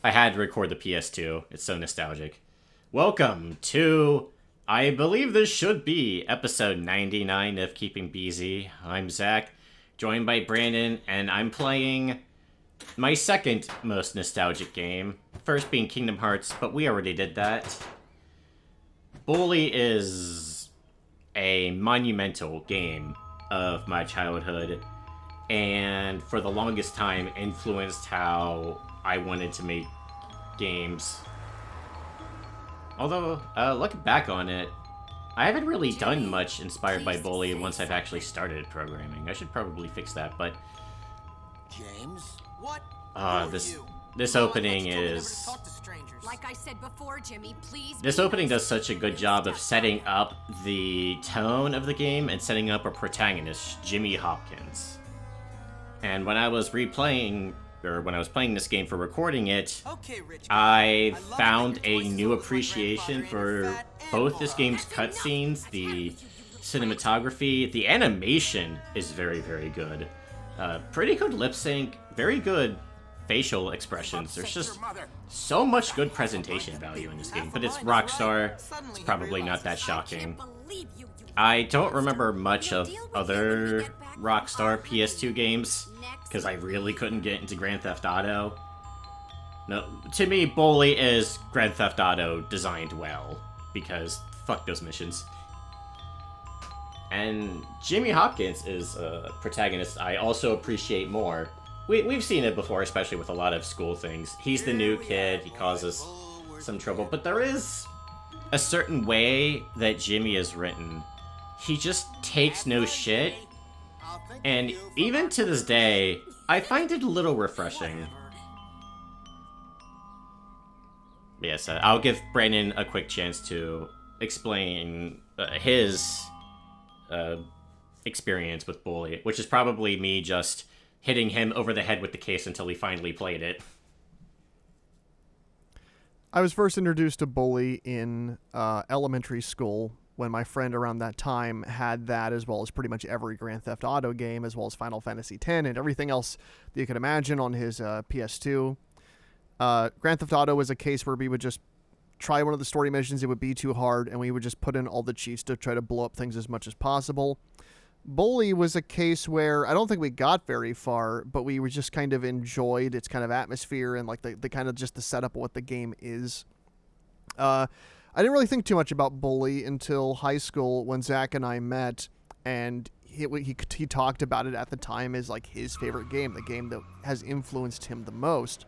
I had to record the PS2. It's so nostalgic. Welcome to, I believe this should be episode 99 of Keeping Busy. I'm Zach, joined by Brandon, and I'm playing my second most nostalgic game. First being Kingdom Hearts, but we already did that. Bully is a monumental game of my childhood, and for the longest time influenced how I wanted to make games. Although, looking back on it, I haven't really done much inspired by Bully once I've actually started programming. I should probably fix that, but James, what? this opening is Like I said before, Jimmy, please. this opening does such a good job of setting up the tone of the game and setting up a protagonist, Jimmy Hopkins. And when I was playing this game for recording it, I found a new appreciation for both this game's cutscenes, the cinematography, the animation is very, very good. Pretty good lip sync, very good facial expressions. There's just so much good presentation value in this game, but it's RockStar. It's probably not that shocking. I don't remember much of other RockStar PS2 games, because I really couldn't get into Grand Theft Auto. No, to me, Bully is Grand Theft Auto designed well, because fuck those missions. And Jimmy Hopkins is a protagonist I also appreciate more. We've seen it before, especially with a lot of school things. He's the new kid, he causes some trouble, but there is a certain way that Jimmy is written. He just takes no shit, and even to this day, I find it a little refreshing. Yes, I'll give Brandon a quick chance to explain his experience with Bully, which is probably me just hitting him over the head with the case until he finally played it. I was first introduced to Bully in elementary school when my friend around that time had that, as well as pretty much every Grand Theft Auto game, as well as Final Fantasy X and everything else that you could imagine on his PS2. Grand Theft Auto was a case where we would just try one of the story missions, it would be too hard, and we would just put in all the cheats to try to blow up things as much as possible. Bully was a case where I don't think we got very far, but we were just kind of enjoyed its kind of atmosphere and like the kind of just the setup of what the game is. I didn't really think too much about Bully until high school when Zach and I met, and he talked about it at the time as like his favorite game, the game that has influenced him the most.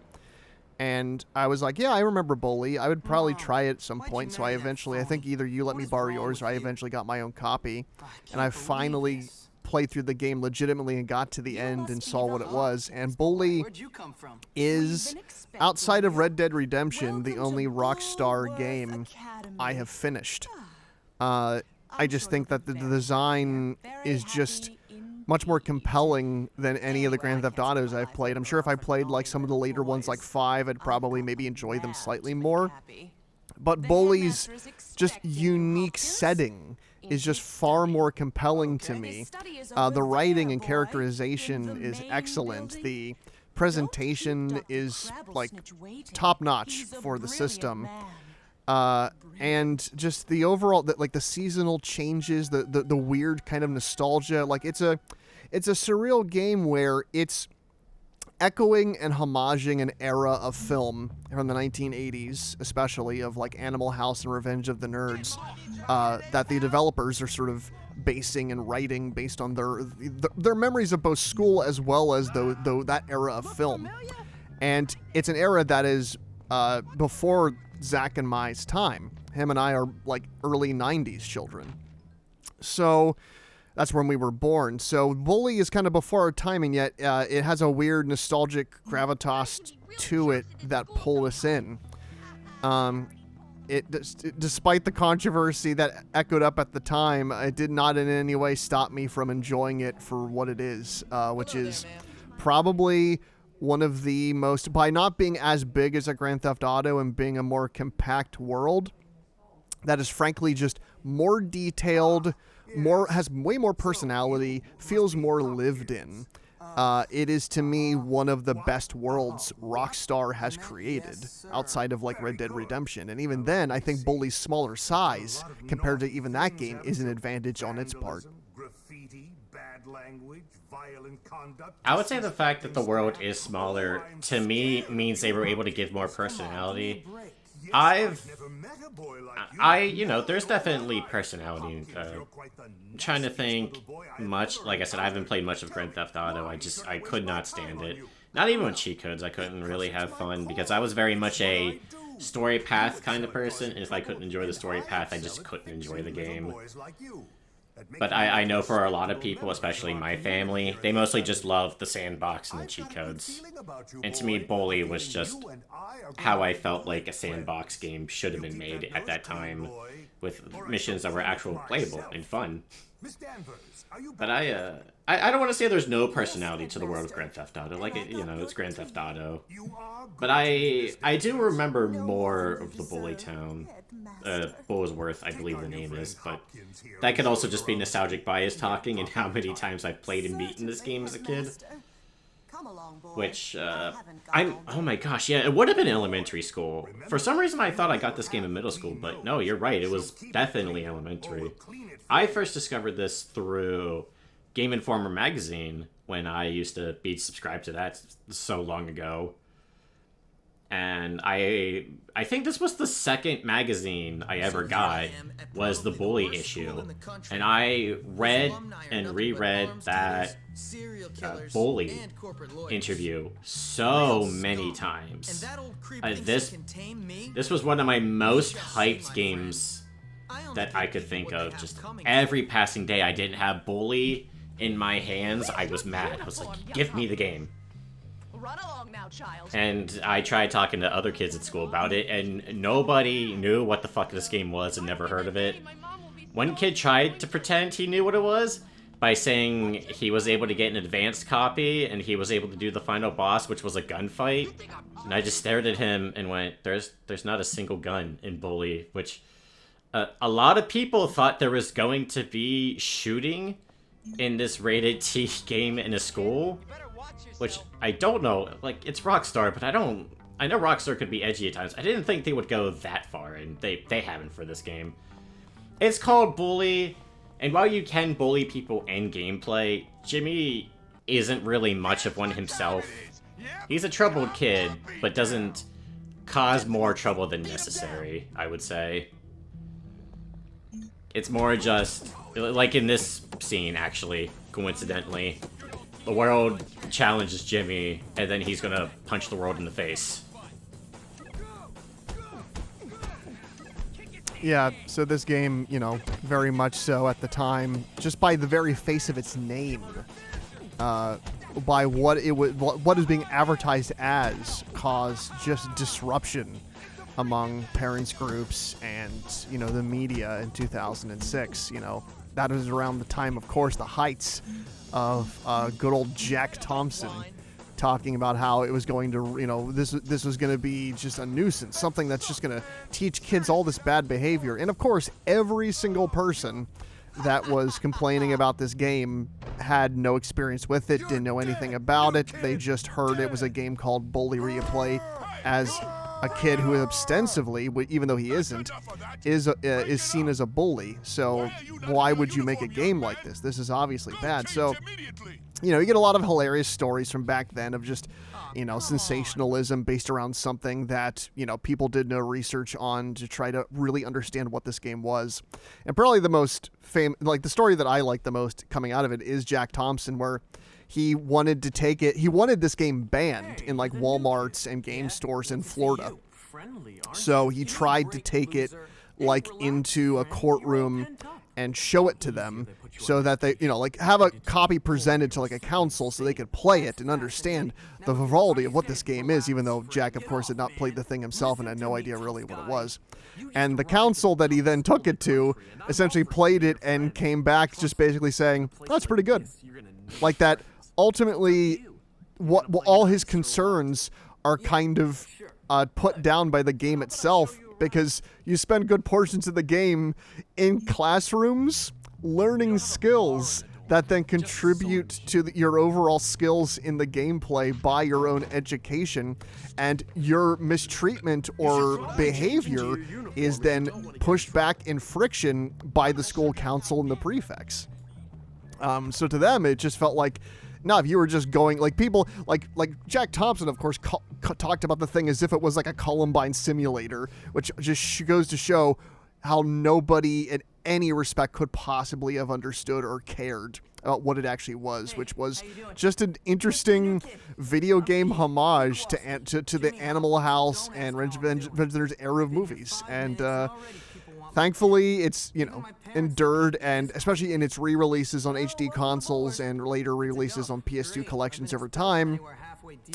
And I was like, yeah, I remember Bully. I would probably try it at some point. So I think either you let me borrow yours or I eventually got my own copy. And I finally played through the game legitimately and got to the end and saw what it was. And Bully is, outside of Red Dead Redemption, the only Rockstar game I have finished. I just think that the design is just much more compelling than any of the Grand Theft Autos I've played. I'm sure if I played like some of the later ones like 5, I'd probably maybe enjoy them slightly more. But Bully's just unique setting is just far more compelling to me. The writing and characterization is excellent. The presentation is like top-notch for the system. And just the overall, the seasonal changes, the weird kind of nostalgia, like it's a surreal game where it's echoing and homaging an era of film from the 1980s, especially of like Animal House and Revenge of the Nerds, that the developers are sort of basing and writing based on their memories of both school as well as that era of film. And it's an era that is before Zach and my's time. Him and I are like early 90s children. So that's when we were born. So Bully is kind of before our time, and yet it has a weird nostalgic gravitas to it that pulled us in. Despite the controversy that echoed up at the time, it did not in any way stop me from enjoying it for what it is, which is probably one of the most, by not being as big as a Grand Theft Auto and being a more compact world, that is frankly just more detailed, has way more personality, feels more lived in. It is, to me, one of the best worlds RockStar has created outside of like Red Dead Redemption. And even then, I think Bully's smaller size compared to even that game is an advantage on its part. I would say the fact that the world is smaller, to me, means they were able to give more personality. There's definitely personality. I'm trying to think much. Like I said, I haven't played much of Grand Theft Auto. I could not stand it. Not even with cheat codes, I couldn't really have fun because I was very much a story path kind of person. And if I couldn't enjoy the story path, I just couldn't enjoy the game. But I know for a lot of people, especially my family, they mostly just love the sandbox and the cheat codes. And to me, Bully was just how I felt like a sandbox game should have been made at that time, with missions that were actual playable and fun. But I don't want to say there's no personality to the world of Grand Theft Auto. Like, it's Grand Theft Auto. But I do remember more of the Bully Town. Bullsworth, I believe the name is. But that could also just be nostalgic bias talking and how many times I've played and beaten this game as a kid. Which, oh my gosh, yeah, it would have been elementary school. For some reason I thought I got this game in middle school, but no, you're right, it was definitely elementary. I first discovered this through Game Informer magazine when I used to be subscribed to that so long ago. And I think this was the second magazine I ever got, was the Bully issue. And I read and reread that Bully interview so many times. This was one of my most hyped games that I could think of. Just every passing day I didn't have Bully in my hands, I was mad. I was like, give me the game. Run along now, child. And I tried talking to other kids at school about it, and nobody knew what the fuck this game was and never heard of it. One kid tried to pretend he knew what it was by saying he was able to get an advanced copy and he was able to do the final boss, which was a gunfight. And I just stared at him and went, there's not a single gun in Bully, which a lot of people thought there was going to be shooting in this rated T game in a school. Which, I don't know, like, it's RockStar, but I know RockStar could be edgy at times. I didn't think they would go that far, and they haven't for this game. It's called Bully, and while you can bully people in gameplay, Jimmy isn't really much of one himself. He's a troubled kid, but doesn't cause more trouble than necessary, I would say. It's more just, like in this scene, actually, coincidentally. The world challenges Jimmy, and then he's gonna punch the world in the face. Yeah, so this game, very much so at the time, just by the very face of its name, by what is being advertised as, caused just disruption among parents groups and, the media in 2006. That was around the time, of course, the heights of good old Jack Thompson talking about how it was going to, this was going to be just a nuisance, something that's just going to teach kids all this bad behavior. And of course, every single person that was complaining about this game had no experience with it, didn't know anything about it. They just heard it was a game called Bully where you play as a kid who ostensibly, even though he isn't, is seen as a bully. So why would you make a game like this? This is obviously bad. So, you get a lot of hilarious stories from back then of just, sensationalism based around something that, people did no research on to try to really understand what this game was. And probably the most the story that I like the most coming out of it is Jack Thompson, where he wanted this game banned in like Walmarts and game stores in Florida. So he tried to take it like into a courtroom and show it to them so that they, have a copy presented to like a council so they could play it and understand the frivolity of what this game is, even though Jack, of course, had not played the thing himself and had no idea really what it was. And the council that he then took it to essentially played it and came back just basically saying, oh, that's pretty good. Like that. Ultimately, what all his concerns are kind of put down by the game itself, because you spend good portions of the game in classrooms learning skills that then contribute to your overall skills in the gameplay by your own education, and your mistreatment or behavior is then pushed back in friction by the school council and the prefects. So to them, it just felt like, no, if you were just going, like, people, like Jack Thompson, of course, talked about the thing as if it was like a Columbine simulator, which just goes to show how nobody in any respect could possibly have understood or cared about what it actually was, which was just an interesting video game homage to the Animal House and Revenger's era of movies. And thankfully, it's, endured, and especially in its re-releases on HD consoles and later re-releases on PS2 collections over time,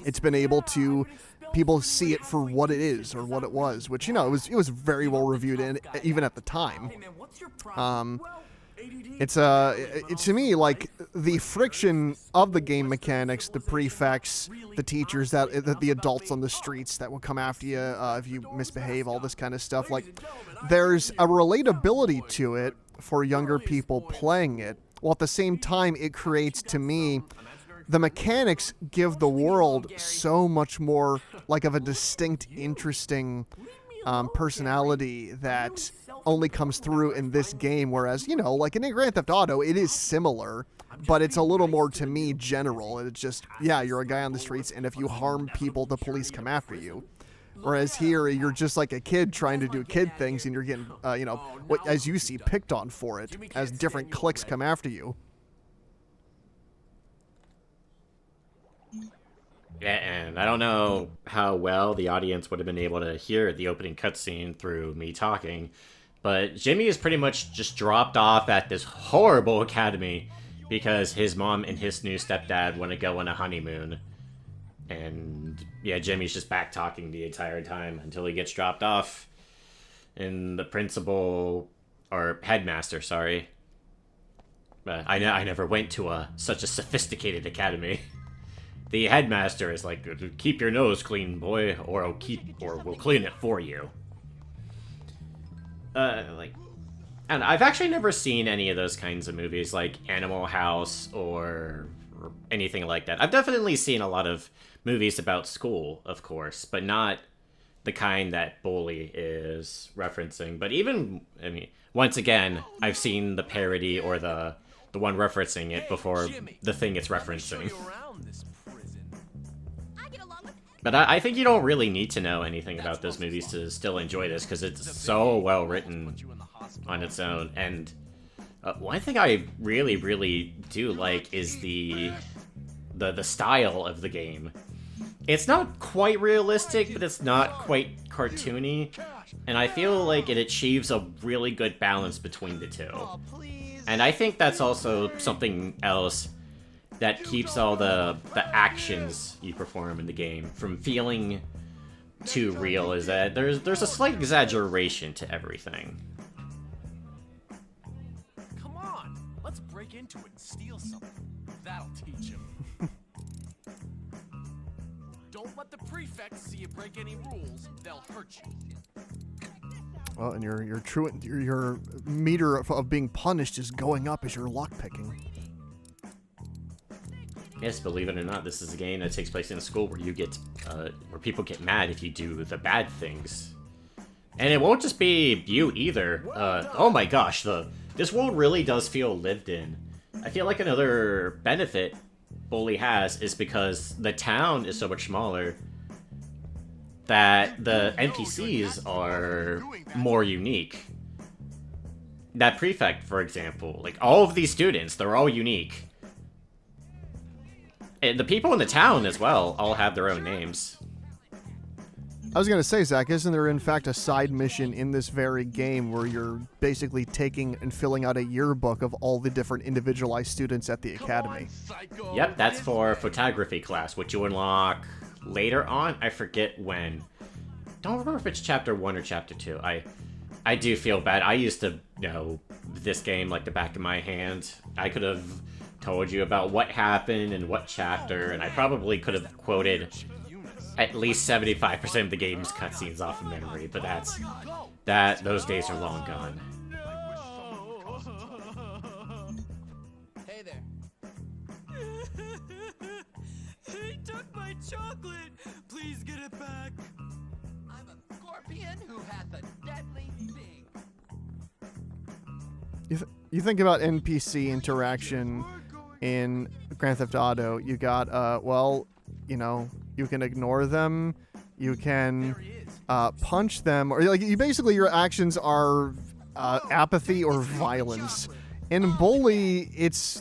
it's been able to people see it for what it is or what it was, which, it was very well reviewed even at the time. It's to me, like, the friction of the game mechanics, the prefects, the teachers, that the adults on the streets that will come after you if you misbehave, all this kind of stuff. Like, there's a relatability to it for younger people playing it, while at the same time it creates, to me, the mechanics give the world so much more like of a distinct, interesting personality that only comes through in this game, whereas, like in Grand Theft Auto, it is similar, but it's a little more, to me, general. It's just, yeah, you're a guy on the streets, and if you harm people, the police come after you. Whereas here, you're just like a kid trying to do kid things, and you're getting, as you see, picked on for it, as different cliques come after you. Yeah, and I don't know how well the audience would have been able to hear the opening cutscene through me talking, but Jimmy is pretty much just dropped off at this horrible academy because his mom and his new stepdad want to go on a honeymoon. And yeah, Jimmy's just back talking the entire time until he gets dropped off. And the principal, or headmaster, sorry. I never went to such a sophisticated academy. The headmaster is like, keep your nose clean, boy, or we'll clean it for you. And I've actually never seen any of those kinds of movies, like Animal House or anything like that. I've definitely seen a lot of movies about school, of course, but not the kind that Bully is referencing. But even, once again, I've seen the parody or the one referencing it before the thing it's referencing. But I think you don't really need to know anything about those movies to still enjoy this, because it's so well written on its own. And one thing I really, really do like is the style of the game. It's not quite realistic, but it's not quite cartoony, and I feel like it achieves a really good balance between the two. And I think that's also something else that keeps all the actions you perform in the game from feeling too real, is that there's a slight exaggeration to everything. Come on, let's break into it and steal something. That'll teach him. Don't let the prefects see you break any rules. They'll hurt you. Well, and your meter of being punished is going up as you're lockpicking. Yes, believe it or not, this is a game that takes place in a school where where people get mad if you do the bad things. And it won't just be you either. Oh my gosh, this world really does feel lived in. I feel like another benefit Bully has is because the town is so much smaller that the NPCs are more unique. That prefect, for example, like all of these students, they're all unique. And the people in the town as well all have their own names. I was going to say, Zach, isn't there in fact a side mission in this very game where you're basically taking and filling out a yearbook of all the different individualized students at the academy? Yep, that's for photography class, which you unlock later on. I forget when. Don't remember if it's chapter 1 or chapter 2. I do feel bad. I used to know this game like the back of my hand. I could have told you about what happened and what chapter, and I probably could have quoted at least 75% of the game's cutscenes off of memory, but those days are long gone. Hey there. Please get it back. I'm a scorpion who hath a deadly sting. You think about NPC interaction in Grand Theft Auto. You got, well, you know, you can ignore them, you can punch them, or like you basically your actions are apathy or violence. In Bully,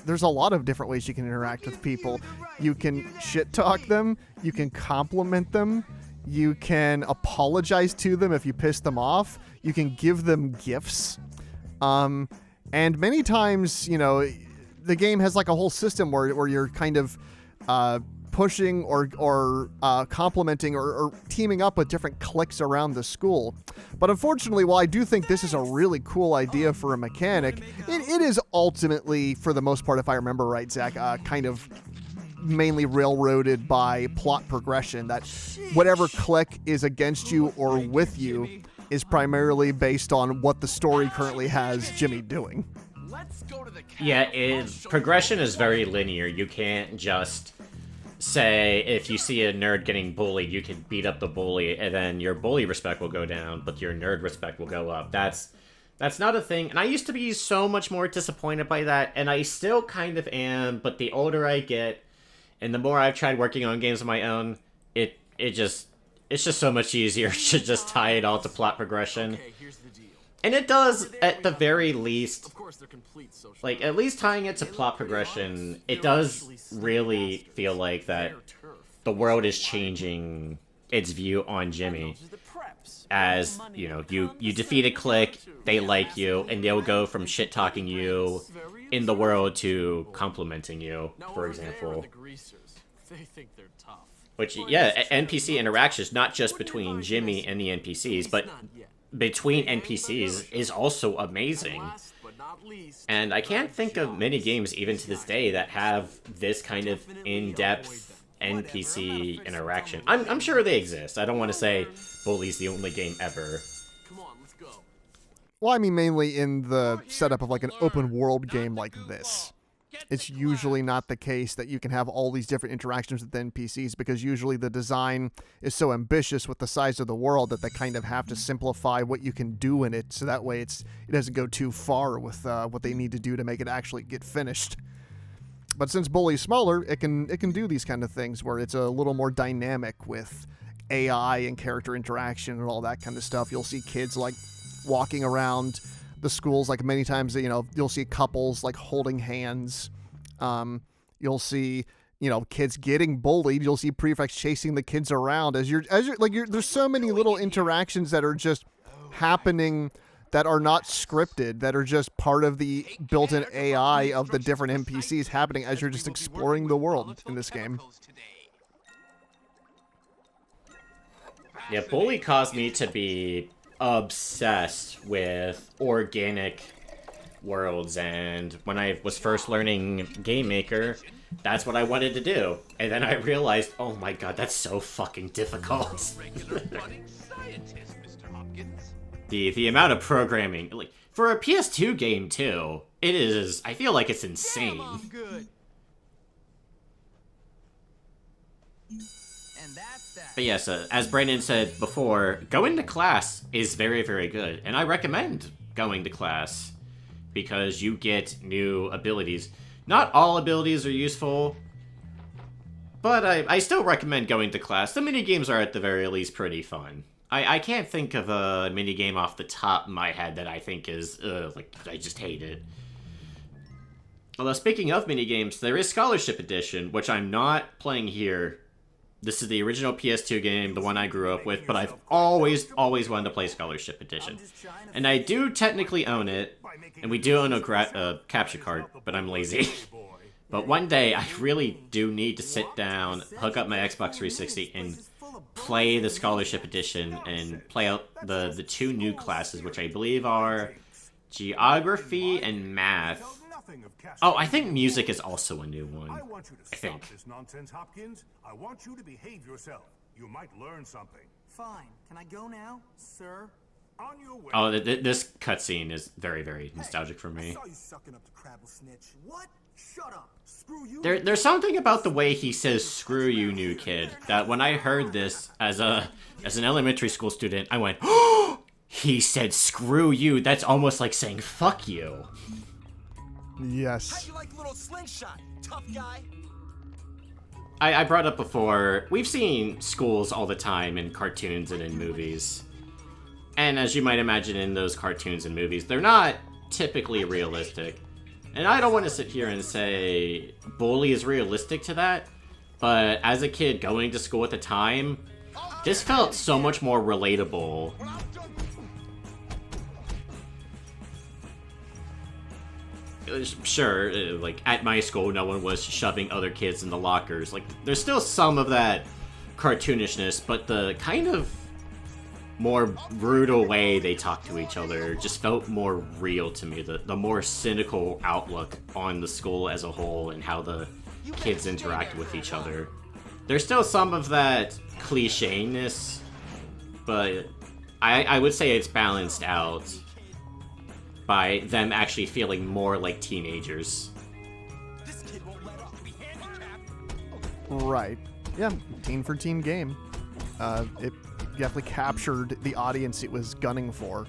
there's a lot of different ways you can interact with people. You can shit talk them, you can compliment them, you can apologize to them if you piss them off, you can give them gifts. And many times, you know, the game has like a whole system where you're kind of pushing or complimenting or teaming up with different cliques around the school. But unfortunately, while I do think this is a really cool idea for a mechanic, it is ultimately, for the most part, if I remember right, Zach, kind of mainly railroaded by plot progression, that whatever clique is against you or with you is primarily based on what the story currently has Jimmy doing. Let's go to the Yeah, progression is very linear. You can't just say, if you see a nerd getting bullied, you can beat up the bully, and then your bully respect will go down, but your nerd respect will go up. That's not a thing, and I used to be so much more disappointed by that, and I still kind of am, but the older I get, and the more I've tried working on games of my own, it's just so much easier to just tie it all to plot progression. Okay, here's the deal. And it does, at the very least, Of course, they're complete social. like, at least tying it to plot progression, it does really feel like that the world is changing its view on Jimmy. As, you know, you defeat a clique, they like you, and they'll go from shit-talking you in the world to complimenting you, for example. They think they're tough. Which, yeah, NPC interactions, not just between Jimmy and the NPCs, but between NPCs is also amazing. And I can't think of many games, even to this day, that have this kind of in-depth NPC interaction. I'm sure they exist. I don't want to say Bully's the only game ever. Come on, let's go. Well, I mean mainly in the setup of like an open world game like this. It's usually not the case that you can have all these different interactions with NPCs, because usually the design is so ambitious with the size of the world that they kind of have to simplify what you can do in it, so that way it doesn't go too far with what they need to do to make it actually get finished. But since Bully's smaller, it can do these kind of things where it's a little more dynamic with AI and character interaction and all that kind of stuff. You'll see kids like walking around the schools, like many times, you know, you'll see couples like holding hands. You'll see, you know, kids getting bullied. You'll see prefects chasing the kids around there's so many little interactions that are just happening that are not scripted, that are just part of the built-in AI of the different NPCs happening as you're just exploring the world in this game. Yeah, Bully caused me to be obsessed with organic worlds, and when I was first learning Game Maker, that's what I wanted to do. And then I realized, oh my god, that's so fucking difficult. The amount of programming, like, for a PS2 game too, it is, I feel like it's insane. But yes, as Brandon said before, going to class is very, very good. And I recommend going to class because you get new abilities. Not all abilities are useful, but I still recommend going to class. The minigames are at the very least pretty fun. I can't think of a minigame off the top of my head that I think is, like, I just hate it. Although, speaking of minigames, there is Scholarship Edition, which I'm not playing here. This is the original PS2 game, the one I grew up with, but I've always wanted to play Scholarship Edition. And I do technically own it, and we do own a capture card, but I'm lazy. But one day, I really do need to sit down, hook up my Xbox 360, and play the Scholarship Edition, and play out the two new classes, which I believe are Geography and Math. Oh, I think music is also a new one. I want you to I think. stop this nonsense, Hopkins. I want you to behave yourself. You might learn something. Fine. Can I go now, sir? On your way. Oh, this cutscene is very, very nostalgic for I me. saw you sucking up to Crabble Snitch. What? Shut up. Screw you. There's something about the way he says "screw you, new kid" that when I heard this as an elementary school student, I went, "Oh, he said screw you." That's almost like saying "fuck you." Yes. How'd you like little slingshot, tough guy? I brought up before, we've seen schools all the time in cartoons and in movies. And as you might imagine in those cartoons and movies, they're not typically realistic. And I don't want to sit here and say Bully is realistic to that, but as a kid going to school at the time, this felt so much more relatable. Sure, like at my school, no one was shoving other kids in the lockers. Like, there's still some of that cartoonishness, but the kind of more brutal way they talk to each other just felt more real to me. The more cynical outlook on the school as a whole and how the kids interact with each other. There's still some of that cliche-ness, but I would say it's balanced out by them actually feeling more like teenagers. This kid won't let up. Be handicapped. Right. Yeah, teen for teen game. It definitely captured the audience it was gunning for.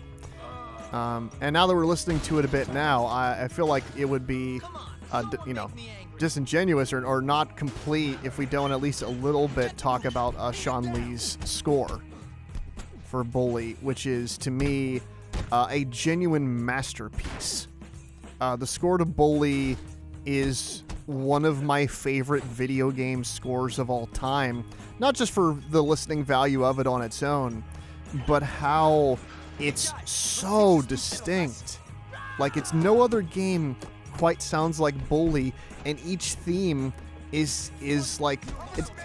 And now that we're listening to it a bit now, I feel like it would be, disingenuous or not complete if we don't at least a little bit talk about Sean Lee's score for Bully, which is, to me, a genuine masterpiece. The score to Bully is one of my favorite video game scores of all time, not just for the listening value of it on its own, but how it's so distinct. Like, it's no other game quite sounds like Bully, and each theme is like,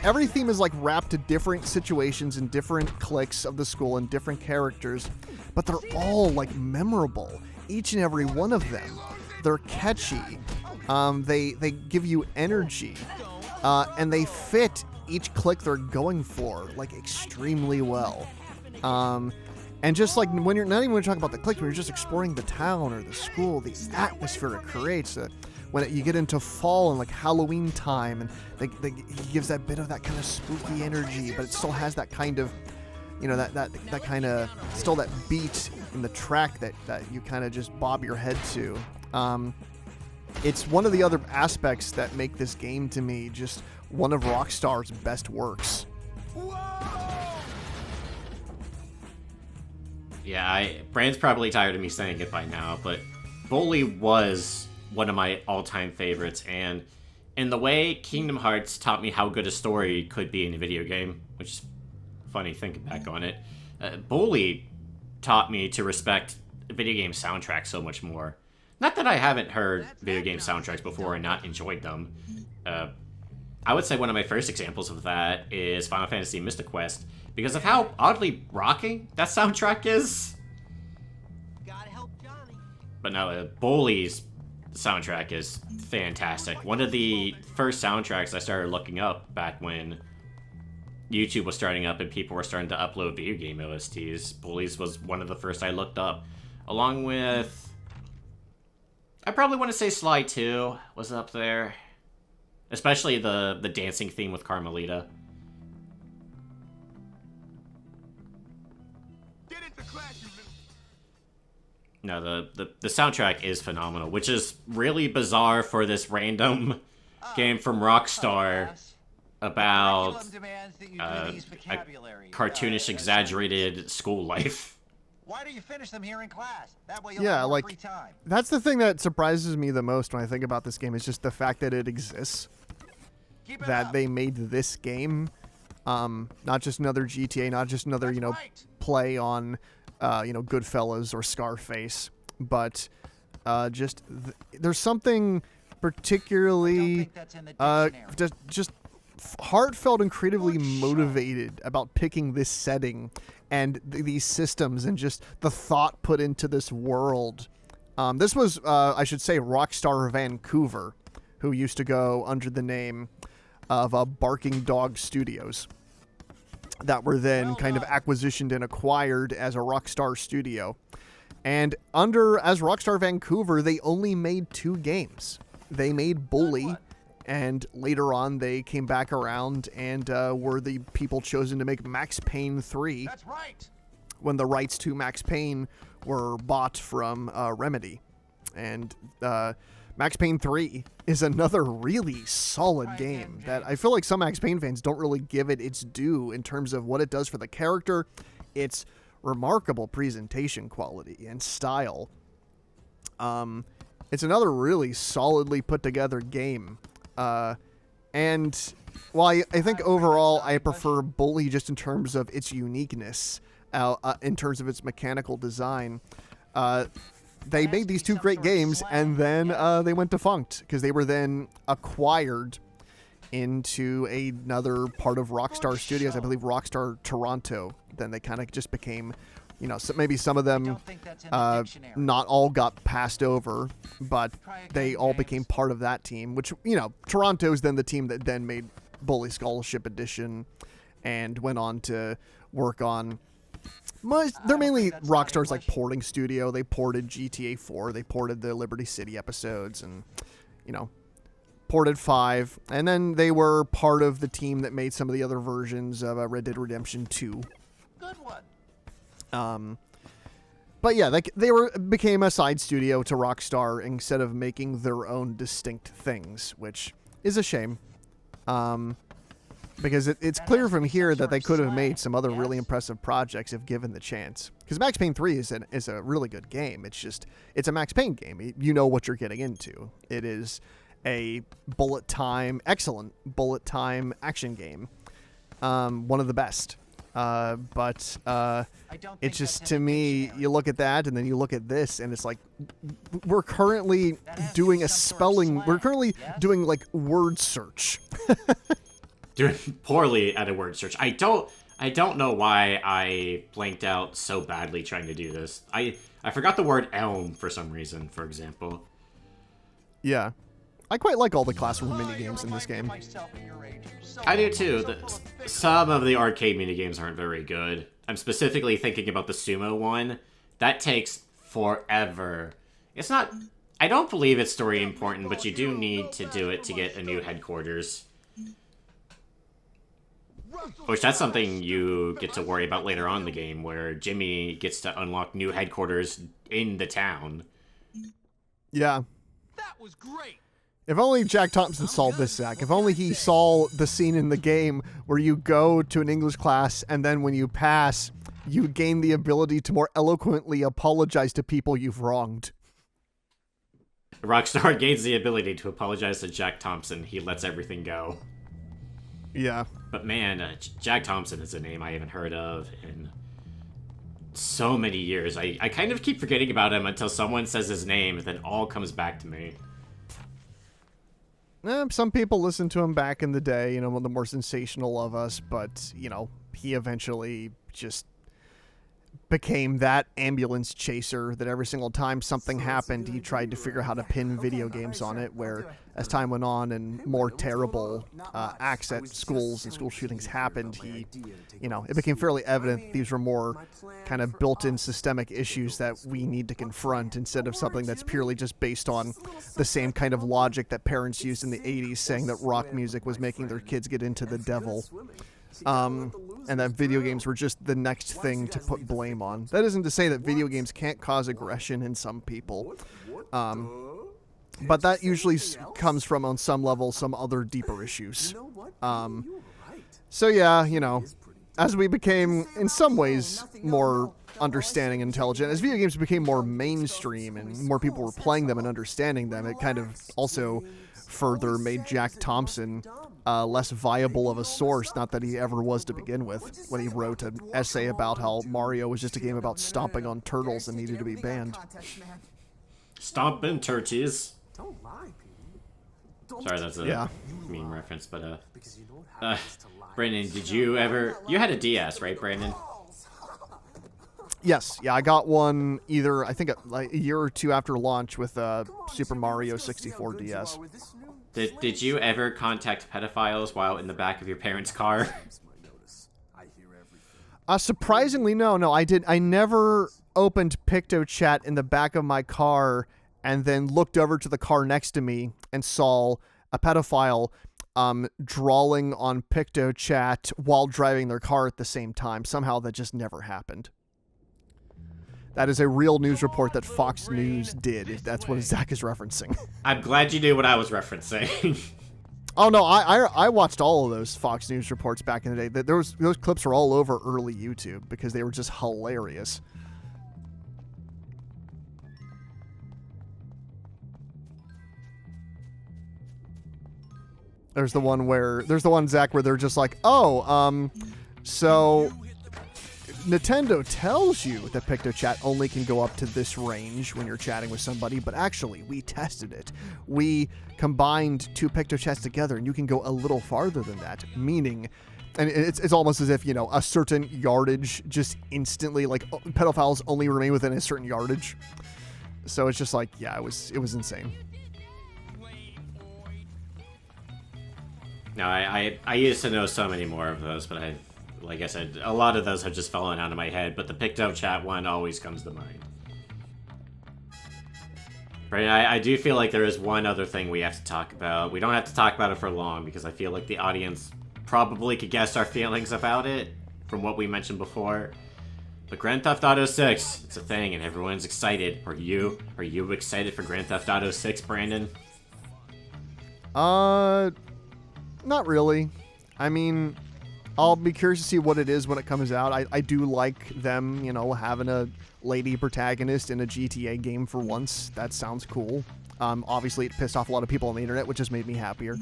every theme is like wrapped to different situations and different cliques of the school and different characters, but they're all like memorable, each and every one of them. They're catchy, they give you energy, and they fit each clique they're going for like extremely well. And just like when you're not even when you're talking about the clique, when you're just exploring the town or the school, the atmosphere it creates. When you get into fall and like Halloween time, and he gives that bit of that kind of spooky energy, but it still has that kind of, that kind of, still that beat in the track that you kind of just bob your head to. It's one of the other aspects that make this game to me just one of RockStar's best works. Yeah, Brand's probably tired of me saying it by now, but Bully was one of my all-time favorites, and in the way Kingdom Hearts taught me how good a story could be in a video game, which is funny thinking back on it, Bully taught me to respect video game soundtracks so much more. Not that I haven't heard video game soundtracks before and not enjoyed them. I would say one of my first examples of that is Final Fantasy Mystic Quest, because of how oddly rocking that soundtrack is. Gotta help Johnny. But no, Bully's soundtrack is fantastic. One of the first soundtracks I started looking up back when YouTube was starting up and people were starting to upload video game OSTs. Bully's was one of the first I looked up, along with, I probably want to say Sly 2 was up there, especially the dancing theme with Carmelita. Get into class, you little... No, the soundtrack is phenomenal, which is really bizarre for this random game from RockStar about a cartoonish, exaggerated school life. Why do you finish them here in class? That way you'll Yeah, have more like, free time. that's the thing that surprises me the most when I think about this game, is just the fact that it exists. Keep it That up. they made this game, not just another GTA, not just another, That's right. play on, Goodfellas or Scarface, but there's something I don't particularly think that's in the dictionary. just heartfelt and creatively motivated about picking this setting and these systems and just the thought put into this world. This was, I should say, RockStar Vancouver, who used to go under the name of Barking Dog Studios, that were then kind of acquisitioned and acquired as a RockStar studio. And as RockStar Vancouver, they only made 2 games. they made Bully, and later on they came back around and were the people chosen to make Max Payne 3. That's right. When the rights to Max Payne were bought from Remedy. And Max Payne 3 is another really solid game that I feel like some Max Payne fans don't really give it its due in terms of what it does for the character, its remarkable presentation quality and style. It's another really solidly put together game. And while I think overall I prefer Bully just in terms of its uniqueness, in terms of its mechanical design, they made these two great games, and then they went defunct because they were then acquired into another part of RockStar Studios, I believe RockStar Toronto. Then they kind of just became, so maybe some of them, not all got passed over, but they all became part of that team, which, Toronto's then the team that then made Bully Scholarship Edition and went on to work on... They're mainly Rockstar's like porting studio. They ported GTA 4. They ported the Liberty City episodes and, ported 5. And then they were part of the team that made some of the other versions of Red Dead Redemption 2. Good one. But yeah, became a side studio to Rockstar instead of making their own distinct things, which is a shame. Because it's clear from here that they could have made some other really impressive projects if given the chance. Because Max Payne 3 is a really good game. It's a Max Payne game. You know what you're getting into. It is a excellent bullet time action game. One of the best. But it's just, to me, you look at that and then you look at this and it's like, we're currently doing like word search. Doing poorly at a word search. I don't know why I blanked out so badly trying to do this. I forgot the word elm for some reason, for example. Yeah. I quite like all the classroom minigames in this game. I do too. Some of the arcade minigames aren't very good. I'm specifically thinking about the sumo one. That takes forever. It's not... I don't believe it's story important, but you do need to do it to get a new headquarters. Which, that's something you get to worry about later on in the game, where Jimmy gets to unlock new headquarters in the town. Yeah. That was great. If only Jack Thompson saw this, Zach. If only he saw the scene in the game where you go to an English class and then when you pass, you gain the ability to more eloquently apologize to people you've wronged. Rockstar gains the ability to apologize to Jack Thompson. He lets everything go. Yeah. But man, Jack Thompson is a name I haven't heard of in so many years. I kind of keep forgetting about him until someone says his name, and then all comes back to me. Some people listened to him back in the day, one of the more sensational of us, but, he eventually just became that ambulance chaser that every single time something happened, he tried to figure out how to pin video games on it, where as time went on and more terrible acts at schools and school shootings happened, it became fairly evident these were more kind of built-in systemic issues that we need to confront instead of something that's purely just based on the same kind of logic that parents used in the 80s saying that rock music was making their kids get into the devil. And that video games were just the next thing to put blame on. That isn't to say that video games can't cause aggression in some people. But that usually comes from, on some level, some other deeper issues. So yeah, as we became, in some ways, more understanding and intelligent, as video games became more mainstream and more people were playing them and understanding them, it kind of also further made Jack Thompson less viable of a source, not that he ever was to begin with, when he wrote an essay about how Mario was just a game about stomping on turtles and needed to be banned. Stomping turkeys. Don't lie, Pete. Sorry, that's a meme reference, but Brandon, did you ever... You had a DS, right, Brandon? Yes, yeah, I got one either, I think, a year or two after launch with Super Mario 64 DS. Did you ever contact pedophiles while in the back of your parents' car? Surprisingly, no, I never opened PictoChat in the back of my car and then looked over to the car next to me and saw a pedophile drawing on PictoChat while driving their car at the same time. Somehow that just never happened. That is a real news report that Fox News did, if that's what Zach is referencing. I'm glad you knew what I was referencing. Oh, no, I watched all of those Fox News reports back in the day. Those clips are all over early YouTube because they were just hilarious. There's the one, Zach, where they're just like, oh, so Nintendo tells you that PictoChat only can go up to this range when you're chatting with somebody, but actually, we tested it. We combined two PictoChats together, and you can go a little farther than that, meaning, and it's almost as if, a certain yardage just instantly, like, pedophiles only remain within a certain yardage. So it's just like, yeah, it was insane. No, I used to know so many more of those, but like I said, a lot of those have just fallen out of my head, but the PictoChat one always comes to mind. Right, I do feel like there is one other thing we have to talk about. We don't have to talk about it for long, because I feel like the audience probably could guess our feelings about it from what we mentioned before. But Grand Theft Auto 6, it's a thing, and everyone's excited. Are you excited for Grand Theft Auto 6, Brandon? Not really. I mean, I'll be curious to see what it is when it comes out. I do like them, having a lady protagonist in a GTA game for once. That sounds cool. Obviously, it pissed off a lot of people on the internet, which just made me happier.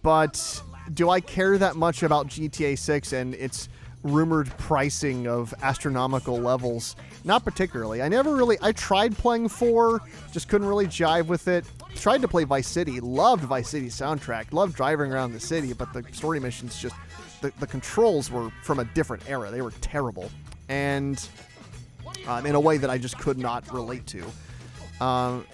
But do I care that much about GTA 6 and its rumored pricing of astronomical levels? Not particularly. I tried playing 4, just couldn't really jive with it. Tried to play Vice City, loved Vice City's soundtrack, loved driving around the city, but the story missions just, the controls were from a different era. They were terrible. And in a way that I just could not relate to.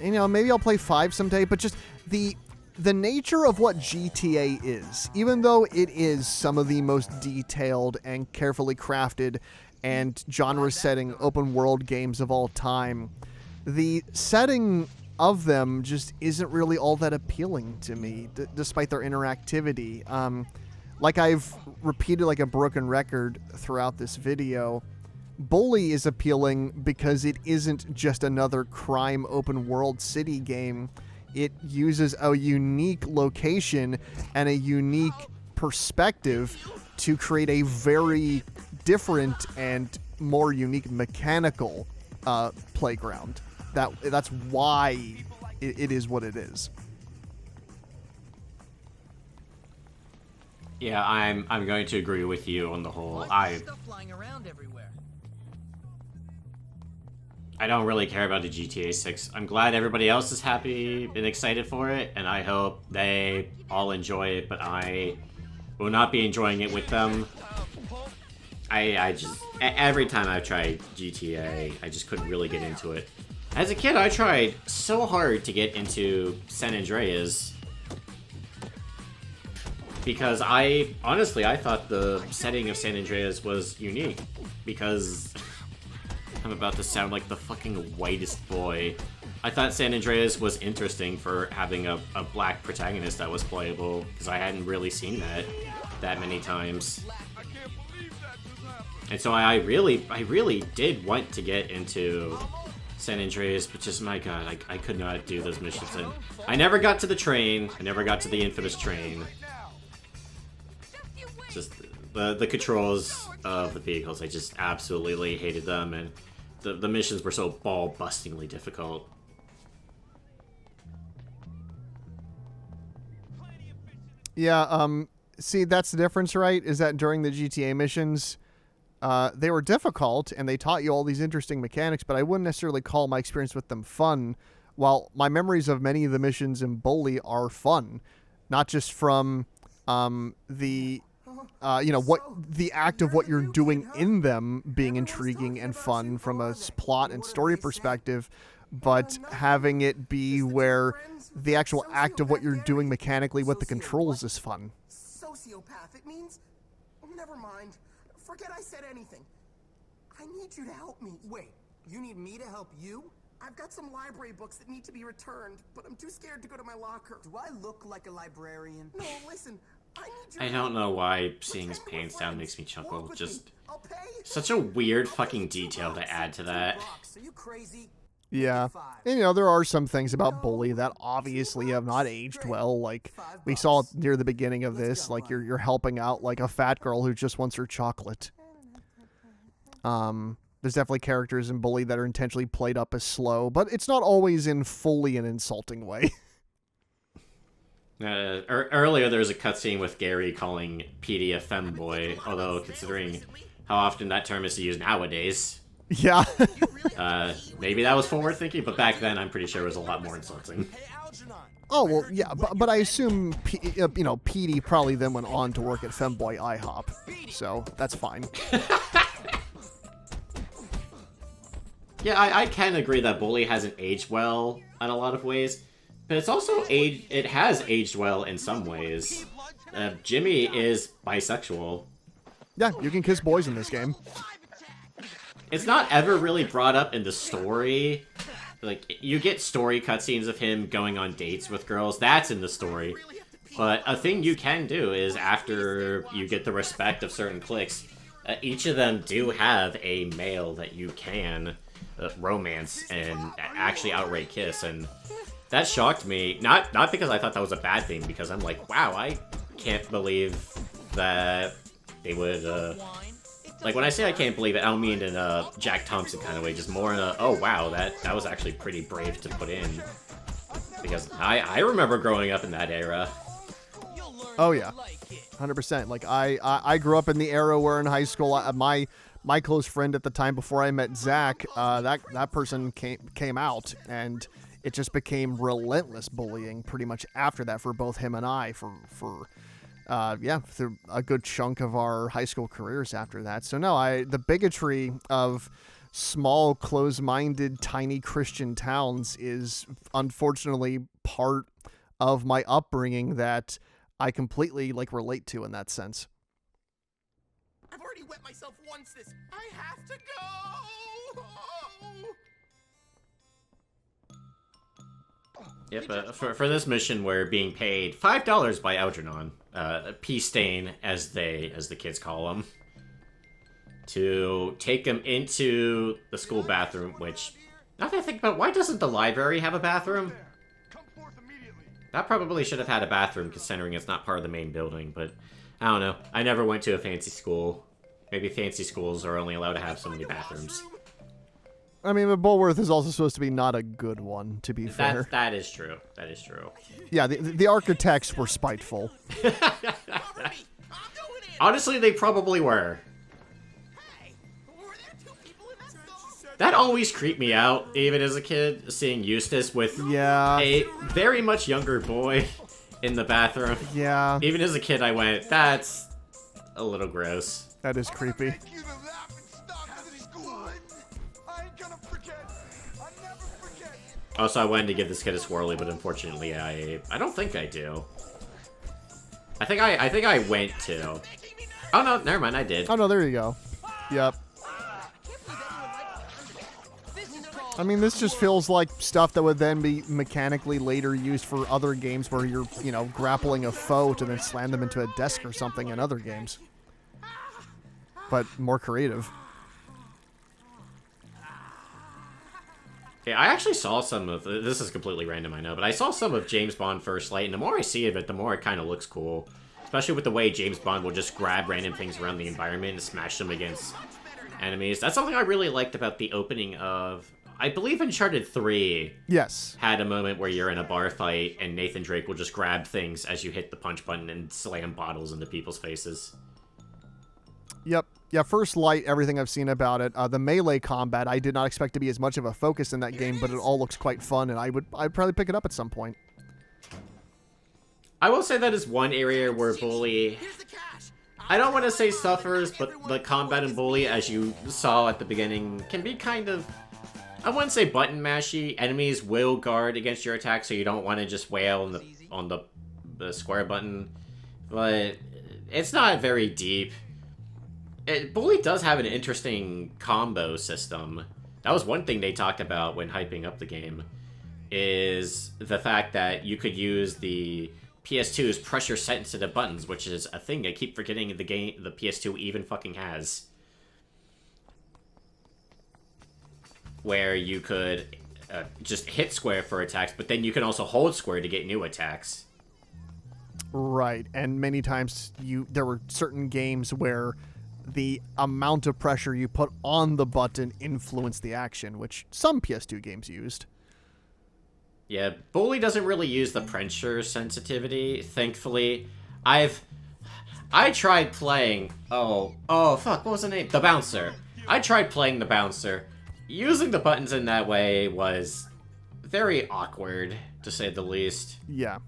Maybe I'll play 5 someday, but just the nature of what GTA is, even though it is some of the most detailed and carefully crafted and genre-setting open-world games of all time, the setting of them just isn't really all that appealing to me, despite their interactivity. Like I've repeated like a broken record throughout this video, Bully is appealing because it isn't just another crime open-world city game. It uses a unique location and a unique perspective to create a very different and more unique mechanical playground. That's why it is what it is. Yeah, I'm going to agree with you on the whole. Stuff flying around everywhere. I don't really care about the GTA 6. I'm glad everybody else is happy and excited for it, and I hope they all enjoy it, but I will not be enjoying it with them. I just, every time I've tried GTA, I just couldn't really get into it. As a kid, I tried so hard to get into San Andreas because I thought the setting of San Andreas was unique because I'm about to sound like the fucking whitest boy. I thought San Andreas was interesting for having a black protagonist that was playable because I hadn't really seen that many times. And so I really did want to get into San Andreas, but just, my god, I could not do those missions. And I never got to the train. I never got to the infamous train. Just the controls of the vehicles, I just absolutely hated them, and the missions were so ball-bustingly difficult. Yeah, see, that's the difference, right? Is that during the GTA missions, they were difficult, and they taught you all these interesting mechanics, but I wouldn't necessarily call my experience with them fun, while my memories of many of the missions in Bully are fun. Not just from the act of what you're doing in them being intriguing and fun from a plot and story perspective, but having it be where the actual act of what you're doing mechanically with the controls is fun. Sociopath, it means... Never mind. Forget I said anything. I need you to help me. Wait, you need me to help you? I've got some library books that need to be returned, but I'm too scared to go to my locker. Do I look like a librarian? No, listen. I need your I don't know why seeing his pants down makes me chuckle. Just such a weird fucking detail to add to that. Are you crazy? Yeah. And, you know, there are some things about Bully that obviously have not aged well. Like, we saw near the beginning of this, like, you're helping out, like, a fat girl who just wants her chocolate. There's definitely characters in Bully that are intentionally played up as slow, but it's not always in fully an insulting way. Earlier there was a cutscene with Gary calling Petey a femboy, although considering how often that term is used nowadays, Yeah. maybe that was forward thinking, but back then I'm pretty sure it was a lot more insulting. Oh, well, yeah, but I assume, Petey probably then went on to work at Femboy IHOP, so that's fine. Yeah, I can agree that Bully hasn't aged well in a lot of ways, but it's also it has aged well in some ways. Jimmy is bisexual. Yeah, you can kiss boys in this game. It's not ever really brought up in the story. Like, you get story cutscenes of him going on dates with girls. That's in the story. But a thing you can do is, after you get the respect of certain cliques, each of them do have a male that you can romance and actually outright kiss. And that shocked me. Not because I thought that was a bad thing, because I'm like, wow, I can't believe that they would... Like, when I say I can't believe it, I don't mean in a Jack Thompson kind of way, just more in a, oh wow, that was actually pretty brave to put in. Because I remember growing up in that era. Oh yeah, 100%. Like, I grew up in the era where in high school, my close friend at the time before I met Zach, that person came out, and it just became relentless bullying pretty much after that for both him and I for through a good chunk of our high school careers after that. So no, the bigotry of small, close-minded, tiny Christian towns is unfortunately part of my upbringing that I completely relate to in that sense. I've already wet myself once this. I have to go. Yep, for this mission, we're being paid $5 by Algernon, P-Stain, as the kids call him, to take him into the school bathroom, which, now that I think about it, why doesn't the library have a bathroom? That probably should have had a bathroom, considering it's not part of the main building, but I don't know. I never went to a fancy school. Maybe fancy schools are only allowed to have so many bathrooms. I mean, but Bulworth is also supposed to be not a good one, to be fair. That is true. That is true. Yeah, the architects were spiteful. Honestly, they probably were. That always creeped me out, even as a kid, seeing Eustace with a very much younger boy in the bathroom. Yeah. Even as a kid, I went, that's a little gross. That is creepy. Also, I wanted to give this kid a swirly, but unfortunately, I don't think I do. I think I went to. Oh no, never mind, I did. Oh no, there you go. Yep. I mean, this just feels like stuff that would then be mechanically later used for other games where you're, grappling a foe to then slam them into a desk or something in other games. But more creative. Okay, I actually saw some of... This is completely random, I know, but I saw some of James Bond First Light, and the more I see of it, the more it kind of looks cool. Especially with the way James Bond will just grab random things around the environment and smash them against enemies. That's something I really liked about the opening of... I believe Uncharted 3 had a moment where you're in a bar fight, and Nathan Drake will just grab things as you hit the punch button and slam bottles into people's faces. Yep. Yeah, First Light, everything I've seen about it. The melee combat, I did not expect to be as much of a focus in that game, but it all looks quite fun, and I'd probably pick it up at some point. I will say that is one area where Bully... I don't want to say suffers, but the combat in Bully, as you saw at the beginning, can be kind of... I wouldn't say button mashy. Enemies will guard against your attack, so you don't want to just wail on the square button. But it's not very deep. Bully does have an interesting combo system. That was one thing they talked about when hyping up the game, is the fact that you could use the PS2's pressure sensitive buttons, which is a thing I keep forgetting the PS2 even fucking has. Where you could just hit square for attacks, but then you can also hold square to get new attacks. Right, and many times there were certain games where the amount of pressure you put on the button influenced the action, which some PS2 games used. Yeah, Bully doesn't really use the pressure sensitivity, thankfully. I tried playing... Oh, fuck, what was the name? The Bouncer. I tried playing the Bouncer. Using the buttons in that way was very awkward, to say the least. Yeah.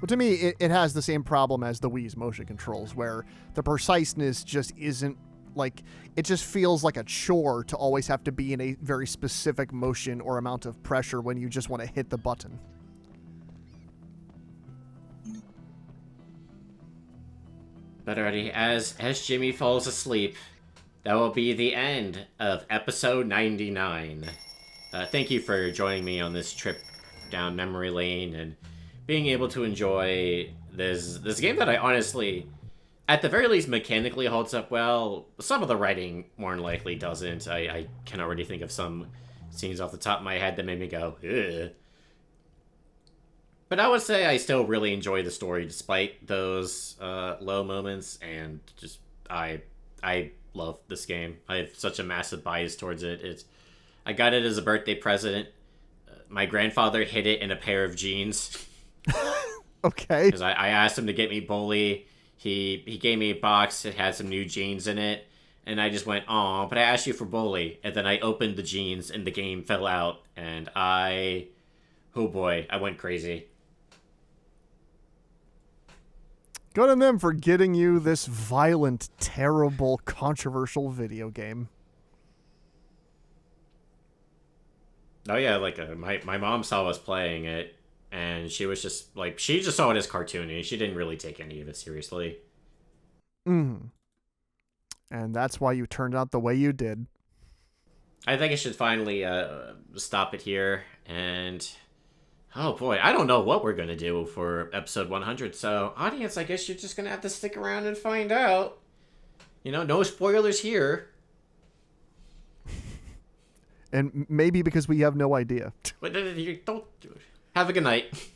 Well, to me, it has the same problem as the Wii's motion controls, where the preciseness just isn't, like, it just feels like a chore to always have to be in a very specific motion or amount of pressure when you just want to hit the button. But already, as Jimmy falls asleep, that will be the end of episode 99. Thank you for joining me on this trip down memory lane and being able to enjoy this game that I honestly, at the very least, mechanically holds up well. Some of the writing more than likely doesn't. I can already think of some scenes off the top of my head that made me go, ugh. But I would say I still really enjoy the story despite those low moments, and just I love this game. I have such a massive bias towards it. I got it as a birthday present. My grandfather hid it in a pair of jeans. Okay. Because I asked him to get me Bully. He gave me a box. It had some new jeans in it. And I just went, aw, but I asked you for Bully. And then I opened the jeans and the game fell out. And oh boy, I went crazy. Good on them for getting you this violent, terrible, controversial video game. Oh yeah, like my mom saw us playing it, and she was just like, she just saw it as cartoony. She didn't really take any of it seriously. Mm-hmm. And that's why you turned out the way you did. I think I should finally stop it here, and oh boy, I don't know what we're gonna do for episode 100. So audience, I guess you're just gonna have to stick around and find out. You know, no spoilers here. And maybe because we have no idea. But you don't. Have a good night.